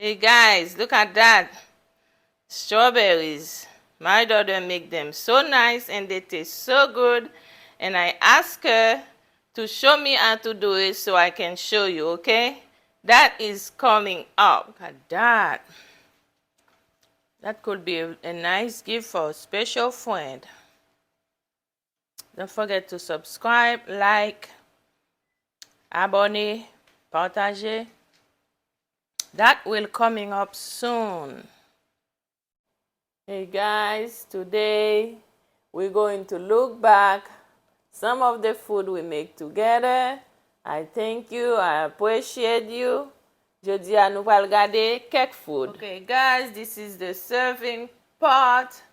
Hey guys, look at that. Strawberries. My daughter make them so nice and they taste so good. And I asked her to show me how to do it so I can show you, okay? That is coming up. Look at that. That could be a nice gift for a special friend. Don't forget to subscribe, like, abonner, partager. That will coming up soon. Hey guys, today we're going to look back some of the food we make together. I thank you, I appreciate you. Jodi a nou pral gade kek food. Okay guys, this is the serving part.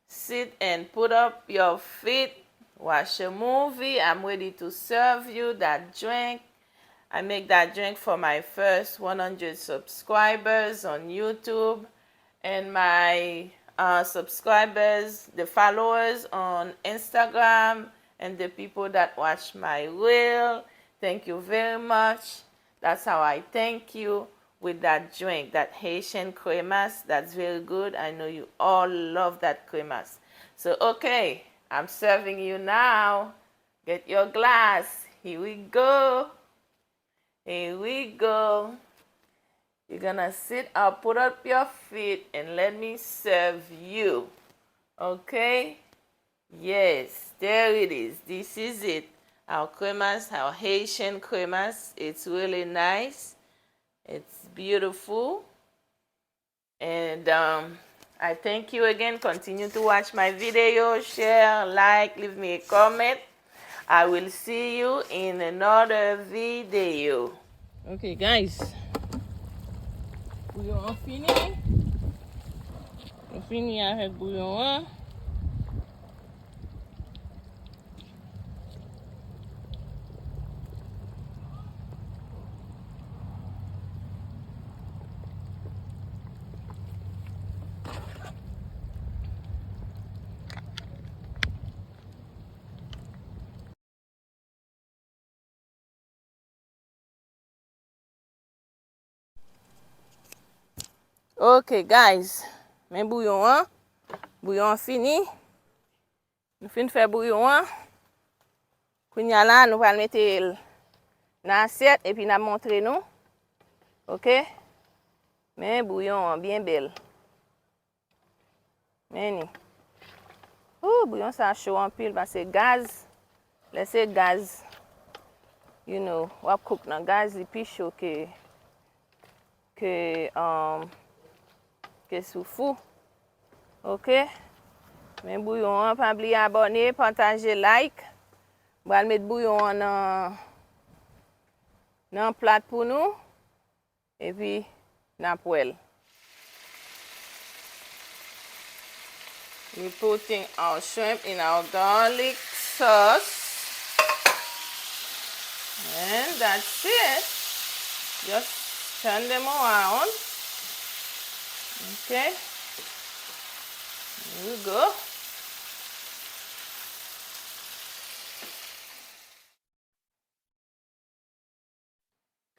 Sit and put up your feet, watch a movie. I'm ready to serve you that drink. I make that drink for my first 100 subscribers on YouTube and my subscribers, the followers on Instagram, and the people that watch my reel. Thank you very much. That's how I thank you with that drink, that Haitian cremas. That's very good. I know you all love that cremas. So, okay, I'm serving you now. Get your glass. Here we go. Here we go. You're gonna sit up, put up your feet, and let me serve you. Okay? Yes, there it is. This is it. Our cremas, our Haitian cremas. It's really nice. It's beautiful. And I thank you again. Continue to watch my video, share, like, leave me a comment. I will see you in another video. Okay, guys. Bouillon fini. On finit avec bouillon. Ok guys, men bouillon an, bouillon fini. Nou fin fè bouillon an. Kounya la nou val mette nan assiette et puis nan montre nou. Ok? Men bouillon an bien bel. Meni. Bouillon sa chaud an pile parce gaz. Laissez gaz. You know, wap cook nan gaz li pi chaud que sous fou. Ok? Men bouillon an, pa bli abonner, partager, like. Bral mettre bouillon an nan plat pour nous. Et puis, nan poêle. We're putting our shrimp in our garlic sauce. And that's it. Just turn them around. Okay. Here we go.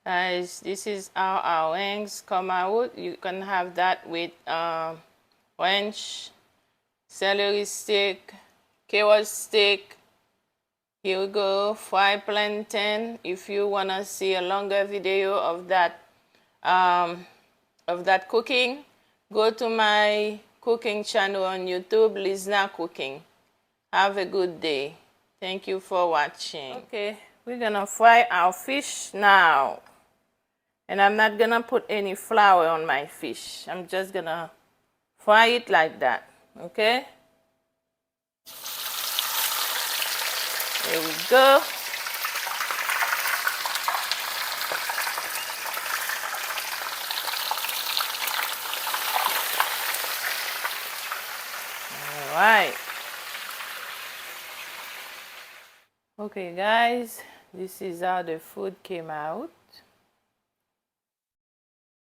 Guys, this is how our wings come out. You can have that with French celery stick, carrot stick. Here we go, fried plantain. If you wanna see a longer video of that cooking, go to my cooking channel on YouTube, Lizna Cooking. Have a good day. Thank you for watching. Okay, we're gonna fry our fish now. And I'm not gonna put any flour on my fish. I'm just gonna fry it like that. Okay? There we go. All right. Okay, guys, this is how the food came out.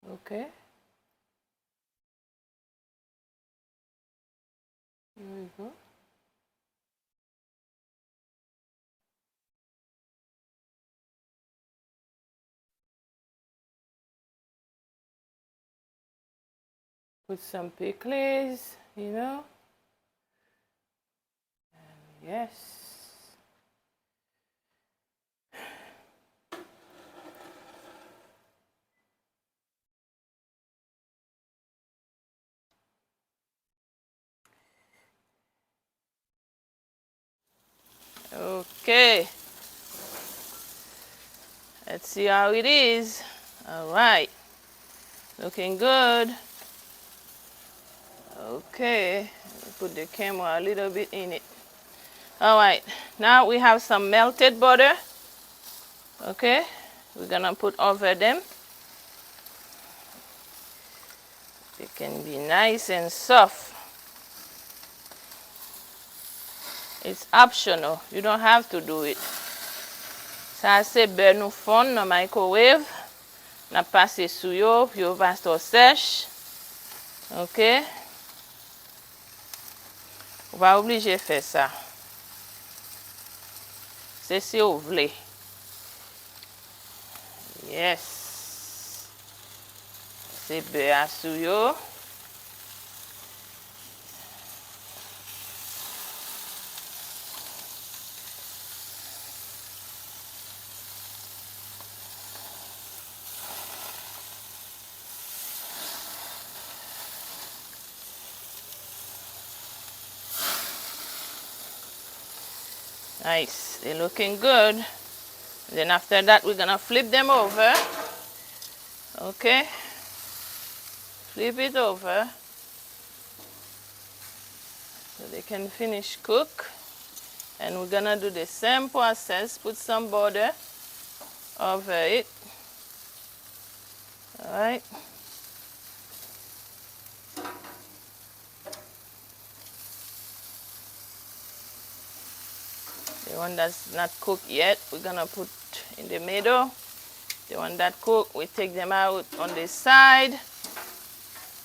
Okay. Put some pickles, you know. And yes. Okay. Let's see how it is. All right. Looking good. Okay. Put the camera a little bit in it. All right. Now we have some melted butter. Okay. We're gonna put over them. They can be nice and soft. It's optional. You don't have to do it. Ça c'est beurre nous fond dans microwave. Na passe sous yo, puis yo va sto sèche. OK? On va obligé faire ça. C'est si vous voulez. Yes. C'est beurre sous yo. Nice. They're looking good. Then after that, we're gonna flip them over. Okay? Flip it over so they can finish cook. And we're gonna do the same process. Put some butter over it. All right. The one that's not cooked yet, we're gonna put in the middle. The one that cooked, we take them out on the side,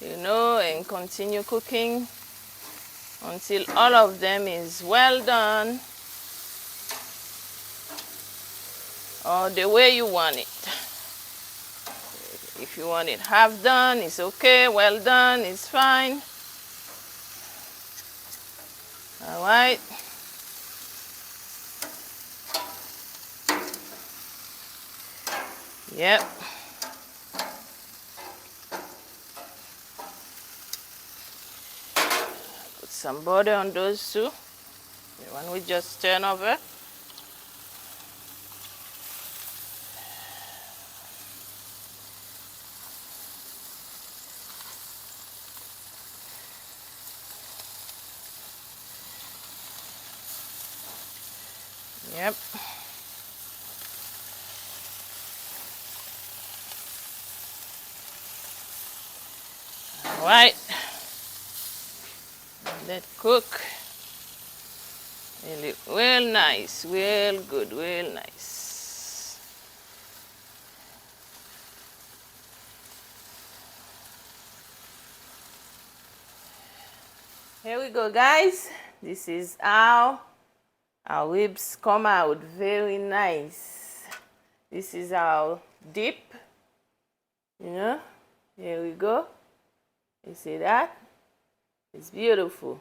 you know, and continue cooking until all of them is well done or the way you want it. If you want it half done, it's okay. Well done, it's fine. All right. Yep. Put some butter on those two. The one we just turn over. Yep. All right. Let cook. Really well nice, well good, well nice. Here we go, guys. This is how our ribs come out, very nice. This is our dip, you know. Here we go. You see that? It's beautiful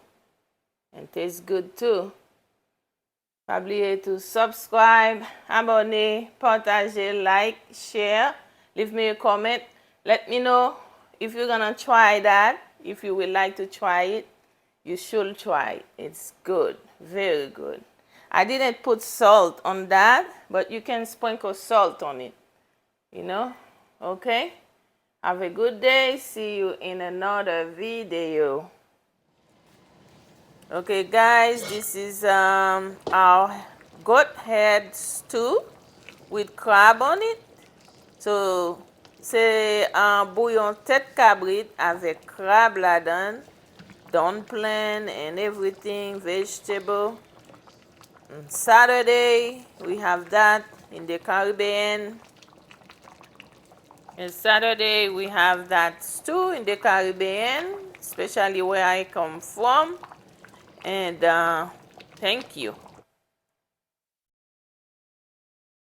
and tastes good too. N'oubliez to subscribe, abonner, partager, like, share. Leave me a comment. Let me know if you're gonna try that. If you would like to try it, you should try it. It's good, very good. I didn't put salt on that, but you can sprinkle salt on it, you know, okay? Have a good day. See you in another video. Okay, guys, this is our goat head stew with crab on it. So, c'est un bouillon tête cabrit avec crabe là-dedans, dumpling and everything, vegetable. On Saturday, we have that in the Caribbean. And Saturday, we have that stew in the Caribbean, especially where I come from. And thank you.